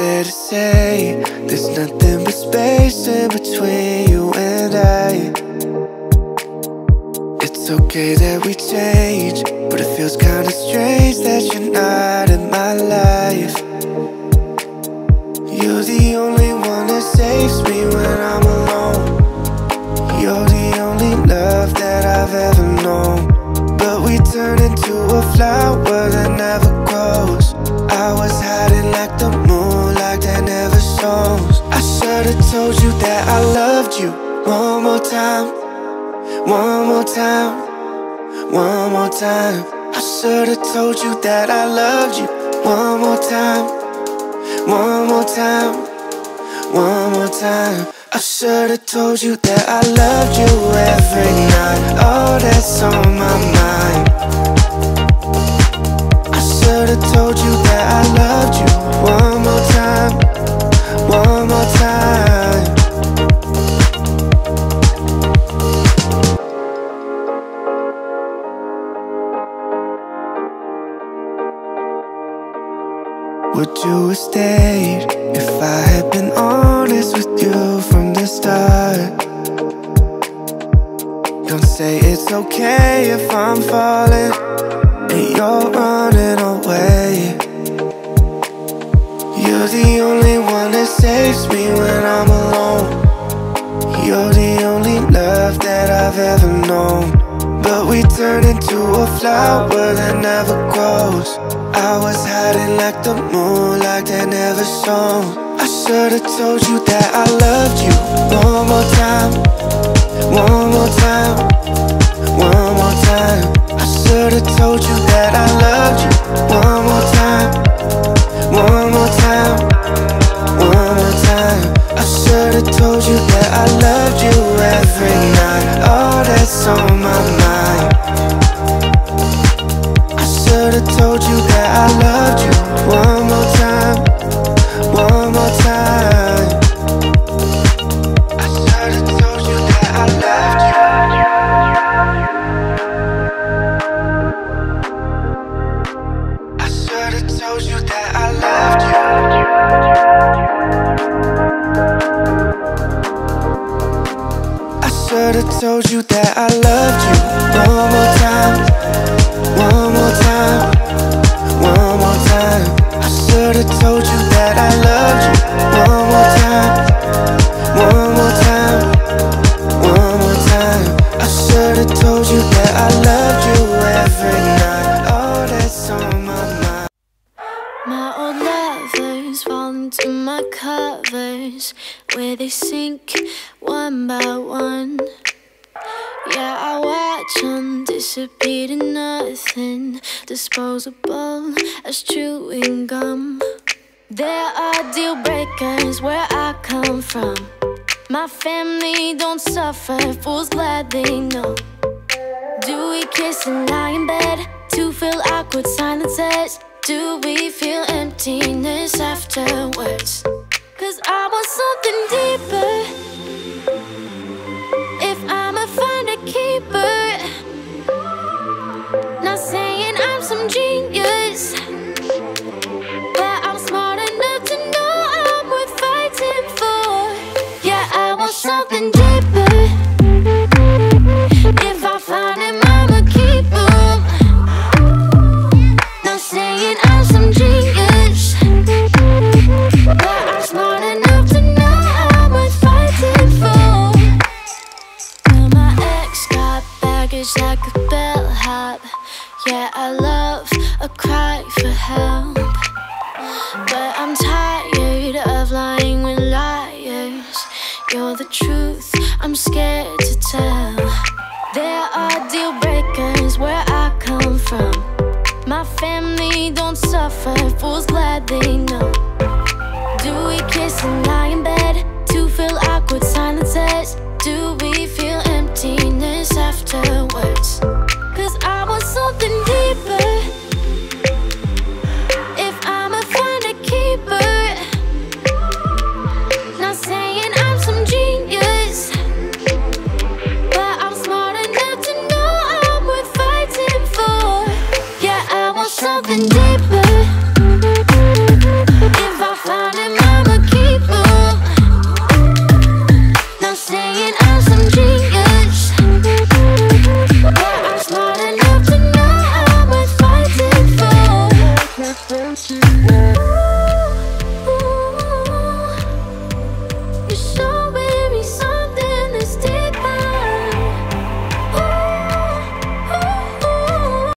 there to say there's nothing but space in between you and I. It's okay that we change, but it feels kinda strange that you're not in my life. You're the only one that saves me when I'm alone. You're the only love that I've ever known. But we turn into a flower that never grows. I was hiding like the moonlight that never shows. I should've told you that I loved you. One more time, one more time, one more time. I should've told you that I loved you. One more time, one more time, one more time. I should've told you that I loved you every night. Oh, that's on my mind. I should've told you that I loved you. One more time, one more time. Would you have stayed if I had been honest with you from the start? Don't say it's okay if I'm falling and you're running away. You're the only one that saves me when I'm alone. You're the only love that I've ever known. But we turn into a flower that never grows. I was hiding like the moonlight that never shone. I should've told you that I loved you. One more time, one more time, one more time. I should've told you that I loved you. One more time, one more time, one more time. I should've told you that I loved you every night. Oh, that's on my mind. I should've told you that I loved you. One more time, one more time. I should've told you that I loved you. I should've told you that I loved you. I should've told you that I loved you. One more time, one more time, one more time. I should've told you that I loved you. One more time, one more time, one more time. I should've told you that I loved you every night. Oh, that's on my mind. My old lovers fall into my covers, where they sink one by one. Yeah, I watch them disappear to nothing, disposable as chewing gum. There are deal breakers where I come from. My family don't suffer, fools glad they know. Do we kiss and lie in bed to fill awkward silences? Do we feel emptiness afterwards? 'Cause I want something deeper. If I'ma find a keeper, not saying I'm some genius, but I'm smart enough to know I'm worth fighting for. Yeah, I want something deeper. If I find him, I'ma keep him. Not saying I'm some genius, but I'm smart enough to know I'm worth fighting for. Well, my ex got baggage like a bellhop. Yeah, I love a cry for help, but I'm tired of lying with liars. You're the truth, I'm scared to tell. There are deal breakers where I come from. My family don't suffer, fools glad they know. Do we kiss and lie in bed to fill awkward silences? Do we feel emptiness afterwards? 'Cause I want something deeper. If I'ma find a keeper, not saying I'm some genius, but I'm smart enough to know I'm worth fighting for. Yeah, I want something deeper. If fancy, yeah.